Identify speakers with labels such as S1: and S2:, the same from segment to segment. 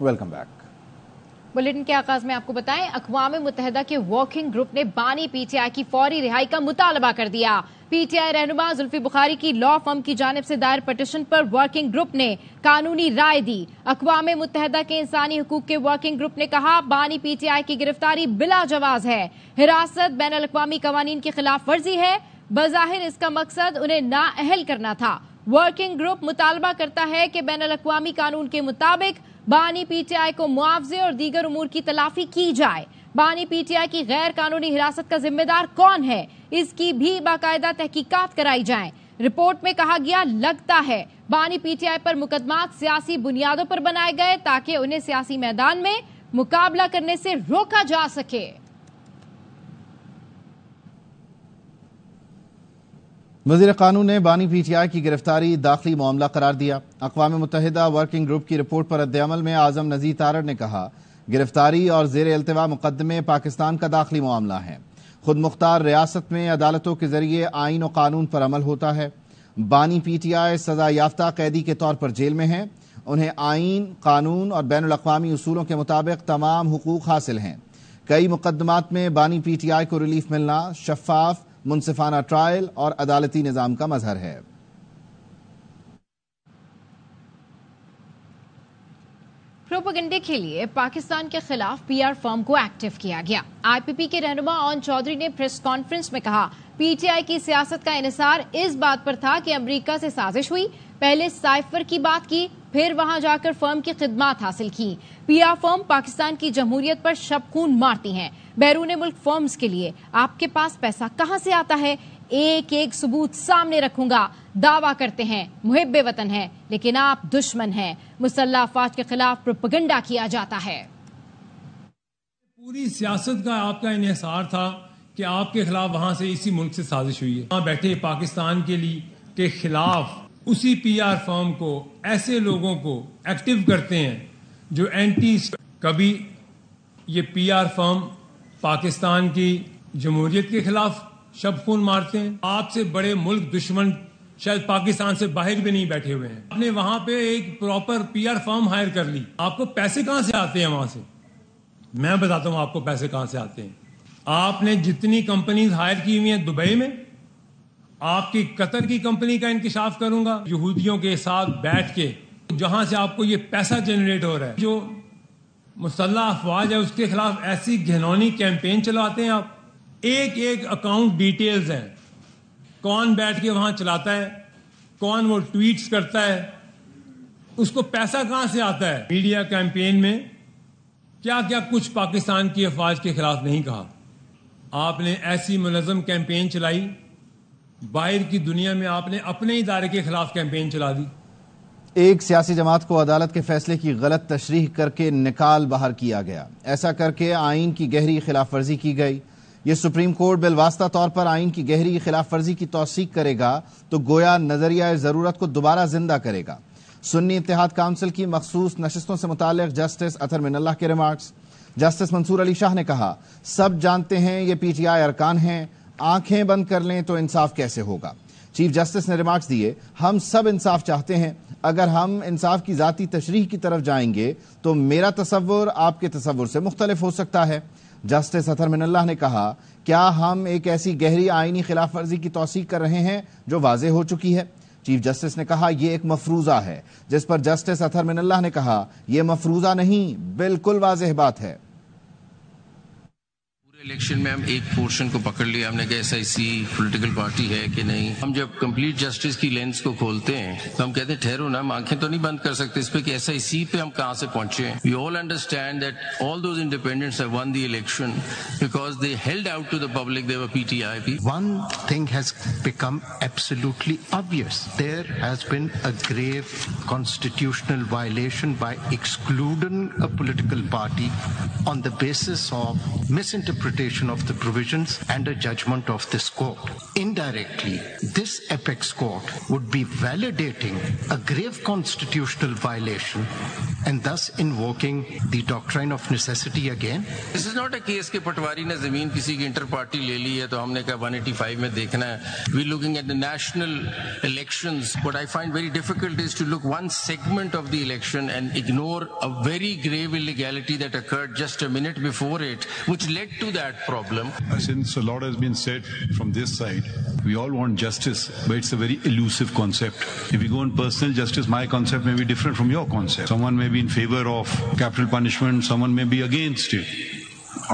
S1: Welcome back.
S2: Bulletin کے آغاز میں آپ کو بتائیں اقوام متحدہ کے ورکنگ گروپ نے بانی پی ٹی آئی کی فوری رہائی کا مطالبہ کر دیا. پی ٹی آئی رہنما زلفی بخاری کی لا فرم کی جانب سے دائر پٹیشن پر ورکنگ گروپ نے قانونی رائے دی. اقوام متحدہ کے انسانی حقوق کے ورکنگ گروپ نے کہا بانی پی ٹی آئی کی گرفتاری بلا جواز ہے. حراست بین الاقوامی قوانین کی خلاف ورزی ہے. بظاہر اس کا مقصد انہیں نااہل کرنا تھا. ورکنگ گروپ مطالبہ کرتا ہے کہ بین الاقوامی قانون کے مطابق بانی پی ٹی آئی کو معاوضے اور دیگر امور کی تلافی کی جائے. بانی پی ٹی آئی کی غیر قانونی حراست کا ذمہ دار کون ہے اس کی بھی باقاعدہ تحقیقات کرائی جائیں. رپورٹ میں کہا گیا لگتا ہے بانی پی ٹی آئی پر مقدمات سیاسی بنیادوں پر بنائے گئے تاکہ انہیں سیاسی میدان میں مقابلہ کرنے سے روکا جا سکے.
S1: وزیر قانون نے بانی پی ٹی آئی کی گرفتاری داخلی معاملہ قرار دیا. اقوام متحدہ ورکنگ گروپ کی رپورٹ پر رد عمل میں اعظم نذیر تارڑ نے کہا گرفتاری اور زیر التوا مقدمے پاکستان کا داخلی معاملہ ہے. خود مختار ریاست میں عدالتوں کے ذریعے آئین و قانون پر عمل ہوتا ہے. بانی پی ٹی آئی سزا یافتہ قیدی کے طور پر جیل میں ہیں. انہیں آئین، قانون اور بین الاقوامی اصولوں کے مطابق تمام حقوق حاصل ہیں. کئی مقدمات میں بانی پی ٹی آئی کو ریلیف ملنا شفاف، منصفانہ ٹرائل اور عدالتی نظام کا مظہر ہے.
S2: پروپیگنڈے کے لیے پاکستان کے خلاف پی آر فرم کو ایکٹیو کیا گیا. آئی پی پی کے رہنما اون چودھری نے پریس کانفرنس میں کہا پی ٹی آئی کی سیاست کا انحصار اس بات پر تھا کہ امریکہ سے سازش ہوئی. پہلے سائفر کی بات کی، پھر وہاں جا کر فرم کی خدمات حاصل کی. پی آر فرم پاکستان کی جمہوریت پر شب خون مارتی ہیں. بیرون ملک فرمز کے لیے آپ کے پاس پیسہ کہاں سے آتا ہے؟ ایک ایک ثبوت سامنے رکھوں گا. دعویٰ کرتے ہیں محب وطن ہیں لیکن آپ دشمن ہیں. مسلح افواج کے خلاف پروپیگنڈا کیا جاتا ہے.
S3: پوری سیاست کا آپ کا انحصار تھا کہ آپ کے خلاف وہاں سے اسی ملک سے سازش ہوئی ہے. وہاں بیٹھے پاکستان کے خلاف اسی پی آر فرم کو، ایسے لوگوں کو ایکٹیو کرتے ہیں جو اینٹی. کبھی یہ پی آر فرم پاکستان کی جمہوریت کے خلاف شب خون مارتے ہیں. آپ سے بڑے ملک دشمن شاید پاکستان سے باہر بھی نہیں بیٹھے ہوئے ہیں. آپ نے وہاں پہ ایک پراپر پی آر فرم ہائر کر لی. آپ کو پیسے کہاں سے آتے ہیں وہاں سے؟ میں بتاتا ہوں آپ کو پیسے کہاں سے آتے ہیں. آپ نے جتنی کمپنیز ہائر کی ہوئی ہیں دبئی میں، آپ کی قطر کی کمپنی کا انکشاف کروں گا. یہودیوں کے ساتھ بیٹھ کے جہاں سے آپ کو یہ پیسہ جنریٹ ہو رہا ہے، جو مسلح افواج ہے اس کے خلاف ایسی گھنونی کیمپین چلاتے ہیں. آپ ایک ایک اکاؤنٹ ڈیٹیلز ہیں، کون بیٹھ کے وہاں چلاتا ہے، کون وہ ٹویٹس کرتا ہے، اس کو پیسہ کہاں سے آتا ہے. میڈیا کیمپین میں کیا کیا کچھ پاکستان کی افواج کے خلاف نہیں کہا. آپ نے ایسی منظم کیمپین چلائی، باہر کی دنیا میں آپ نے اپنے ادارے کے خلاف کیمپین چلا دی.
S1: ایک سیاسی جماعت کو عدالت کے فیصلے کی غلط تشریح کر کے نکال باہر کیا گیا. ایسا کر کے آئین کی گہری خلاف ورزی کی گئی. یہ سپریم کورٹ بالواسطہ طور پر آئین کی گہری خلاف ورزی کی توثیق کرے گا تو گویا نظریہ ضرورت کو دوبارہ زندہ کرے گا. سنی اتحاد کونسل کی مخصوص نشستوں سے متعلق جسٹس اطہر من اللہ کے ریمارکس. جسٹس منصور علی شاہ نے کہا سب جانتے ہیں یہ پی ٹی آئی ارکان ہیں، آنکھیں بند کر لیں تو انصاف کیسے ہوگا. چیف جسٹس نے ریمارکس دیے ہم سب انصاف چاہتے ہیں، اگر ہم انصاف کی ذاتی تشریح کی طرف جائیں گے تو میرا تصور آپ کے تصور سے مختلف ہو سکتا ہے. جسٹس اطہر من اللہ نے کہا کیا ہم ایک ایسی گہری آئینی خلاف ورزی کی توثیق کر رہے ہیں جو واضح ہو چکی ہے. چیف جسٹس نے کہا یہ ایک مفروضہ ہے، جس پر جسٹس اطہر من اللہ نے کہا یہ مفروضہ نہیں، بالکل واضح بات ہے.
S4: الیکشن میں ہم ایک پورشن کو پکڑ لیا، ہم نے کہا S I C political party ہے کہ نہیں. ہم جب کمپلیٹ جسٹس کی لینس کو کھولتے ہیں تو ہم کہتے ہیں ٹھہرو نا، ہم آنکھیں تو نہیں بند کر سکتے اس پہ کہ ایس آئی سی پہ ہم کہاں سے پہنچے ہیں. We all understand that all those independents have won the election because they held out to the public they were P T I.
S5: One thing has become absolutely obvious. There has been a grave constitutional violation by excluding a political party on the basis of misinterpretation of the provisions and a judgment of this court. Indirectly, this apex court would be validating a grave constitutional violation and thus invoking the doctrine of necessity again?
S4: This is not a case کہ پٹواری نے زمین کسی کی inter party لے لی ہے تو ہم نے کہا 185 میں دیکھنا ہے. We're looking at the national elections. What I find very difficult is to look one segment of the election and ignore a very grave illegality that occurred just a minute before it, which led to that problem.
S6: Since a lot has been said from this side, we all want justice, but it's a very elusive concept. If we go on personal justice, my concept may be different from your concept. Someone may be in favor of capital punishment, someone may be against it.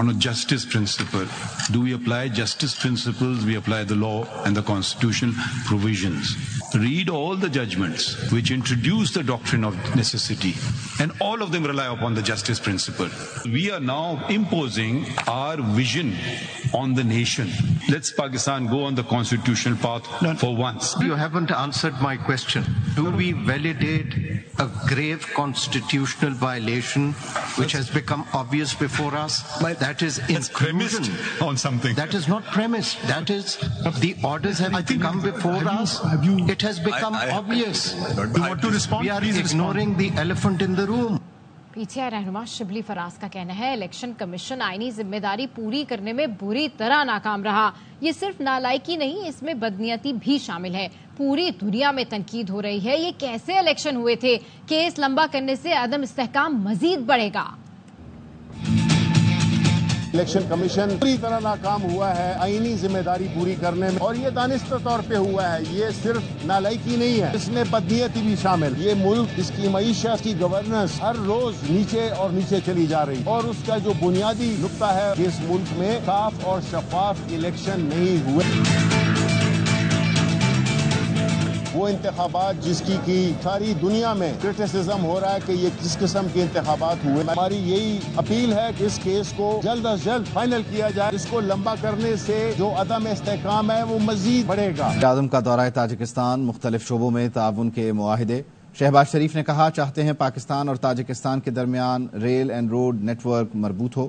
S6: On a justice principle, do we apply justice principles? We apply the law and the constitutional provisions. Read all the judgments which introduce the doctrine of necessity, and all of them rely upon the justice principle. We are now imposing our vision on the nation. Let's Pakistan go on the constitutional path for once.
S5: You haven't answered my question. Do we validate a grave constitutional violation which has become obvious before us? That is
S6: Premised
S5: inclusion.
S6: on something.
S5: That is not premised. That is, the orders have come before us. It has become obvious.
S6: You want to respond?
S5: We are
S6: Please
S5: ignoring the elephant in the room.
S2: P T آئی رہنما شبلی فراز کا کہنا ہے election commission آئینی ذمہ داری پوری کرنے میں بری طرح ناکام رہا. یہ صرف نالائکی نہیں، اس میں بدنیتی بھی شامل ہے. پوری دنیا میں تنقید ہو رہی ہے یہ کیسے الیکشن ہوئے تھے. کیس لمبا کرنے سے عدم استحکام مزید بڑھے گا.
S7: الیکشن کمیشن پوری طرح ناکام ہوا ہے آئینی ذمہ داری پوری کرنے میں، اور یہ دانستہ طور پہ ہوا ہے. یہ صرف نالائکی نہیں ہے، اس میں بدنیتی بھی شامل. یہ ملک، اس کی معیشت کی گورننس ہر روز نیچے اور نیچے چلی جا رہی، اور اس کا جو بنیادی نقطہ ہے کہ اس ملک میں صاف اور شفاف الیکشن نہیں ہوئے. وہ انتخابات جس کی ساری دنیا میں کرٹیسزم ہو رہا ہے کہ یہ کس قسم کے انتخابات ہوئے. ہماری یہی اپیل ہے کہ اس کیس کو جلد از جلد فائنل کیا جائے. اس کو لمبا کرنے سے جو عدم استحکام ہے وہ مزید بڑھے گا.
S1: اعظم کا دورہ تاجکستان، مختلف شعبوں میں تعاون کے معاہدے. شہباز شریف نے کہا چاہتے ہیں پاکستان اور تاجکستان کے درمیان rail and road network مربوط ہو.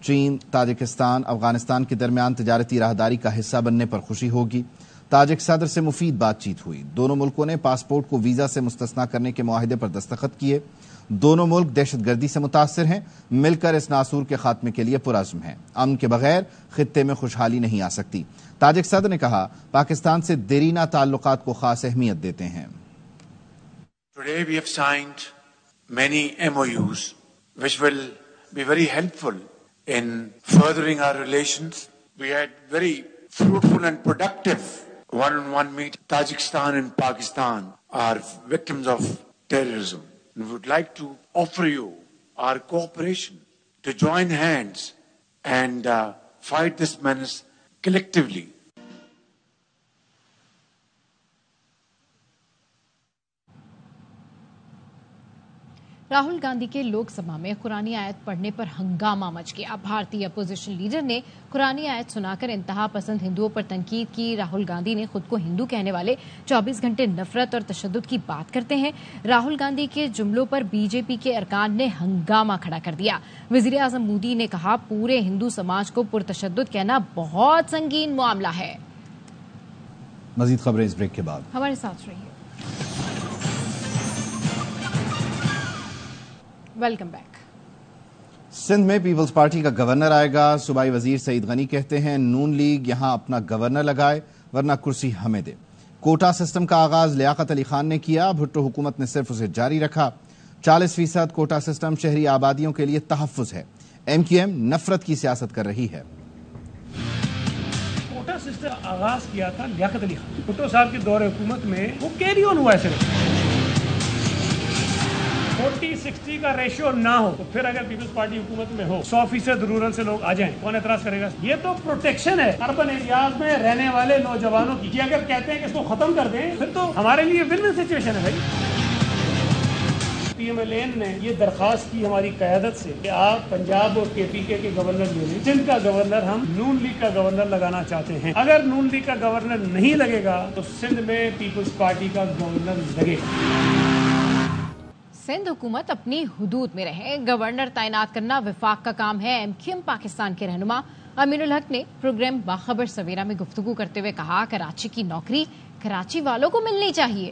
S1: چین، تاجکستان، افغانستان کے درمیان تجارتی راہداری کا حصہ بننے پر خوشی ہوگی. تاجک صدر سے مفید بات چیت ہوئی. دونوں ملکوں نے پاسپورٹ کو ویزا سے مستثنا کرنے کے معاہدے پر دستخط کیے. دونوں ملک دہشت گردی سے متاثر ہیں، مل کر اس ناسور کے خاتمے کے لیے پرعزم ہیں. امن کے بغیر خطے میں خوشحالی نہیں آ سکتی. تاجک صدر نے کہا پاکستان سے دیرینہ تعلقات کو خاص اہمیت دیتے ہیں.
S8: Today we have signed many MOUs which will be very helpful in furthering our relations. We had very fruitful and productive one-on-one meet. Tajikistan and Pakistan are victims of terrorism. We would like to offer you our cooperation to join hands and fight this menace collectively.
S2: Rahul Gandhi کے لوک سبھا میں قرآن آیت پڑھنے پر ہنگامہ مچ گیا. بھارتی opposition leader نے قرآن آیت سنا کر انتہا پسند ہندوؤں پر تنقید کی. راہل گاندھی نے خود کو ہندو کہنے والے 24 گھنٹے نفرت اور تشدد کی بات کرتے ہیں. راہل گاندھی کے جملوں پر بی جے پی کے ارکان نے ہنگامہ کھڑا کر دیا. وزیر اعظم مودی نے کہا پورے ہندو سماج کو پرتشدد کہنا بہت سنگین معاملہ ہے.
S1: مزید خبریں اس بریک کے بعد.
S2: ہمارے ساتھ رہیے. Welcome back.
S1: سندھ میں پیپلز پارٹی کا گورنر آئے گا. صوبائی وزیر سعید غنی کہتے ہیں نون لیگ یہاں اپنا گورنر لگائے ورنہ کرسی ہمیں دے. کوٹا سسٹم کا آغاز لیاقت علی خان نے کیا. بھٹو حکومت نے صرف اسے جاری رکھا. 40% کوٹا سسٹم شہری آبادیوں کے لیے تحفظ ہے. ایم کیو ایم نفرت کی سیاست کر رہی ہے.
S9: کوٹا سسٹم آغاز کیا تھا لیاقت علی خان. بھٹو صاحب کے دور حکومت میں وہ کیری آن ہوا ہے. صرف 40-60 کا ریشو نہ ہو تو پھر اگر پیپلز پارٹی حکومت میں ہو 100% رورل سے لوگ آ جائیں کون اعتراض کرے گا؟ یہ تو پروٹیکشن ہے اربن ایریاز میں رہنے والے نوجوانوں کی. اگر کہتے ہیں کہ اس کو ختم کر دیں پھر تو ہمارے لیے ون ون سچویشن ہے بھائی. پی ایم ایل این نے یہ درخواست کی ہماری قیادت سے کہ آپ پنجاب اور کے پی کے گورنر لے لیں. سندھ کا گورنر ہم نون لیگ کا گورنر لگانا چاہتے ہیں. اگر نون لیگ کا گورنر نہیں لگے گا تو سندھ میں پیپلز پارٹی کا گورنر لگے گا.
S2: سندھ حکومت اپنی حدود میں رہے. گورنر تعینات کرنا وفاق کا کام ہے. ایم کیو ایم پاکستان کے رہنما امین الحق نے پروگرام باخبر سویرا میں گفتگو کرتے ہوئے کہا کراچی کی نوکری کراچی والوں کو ملنی چاہیے.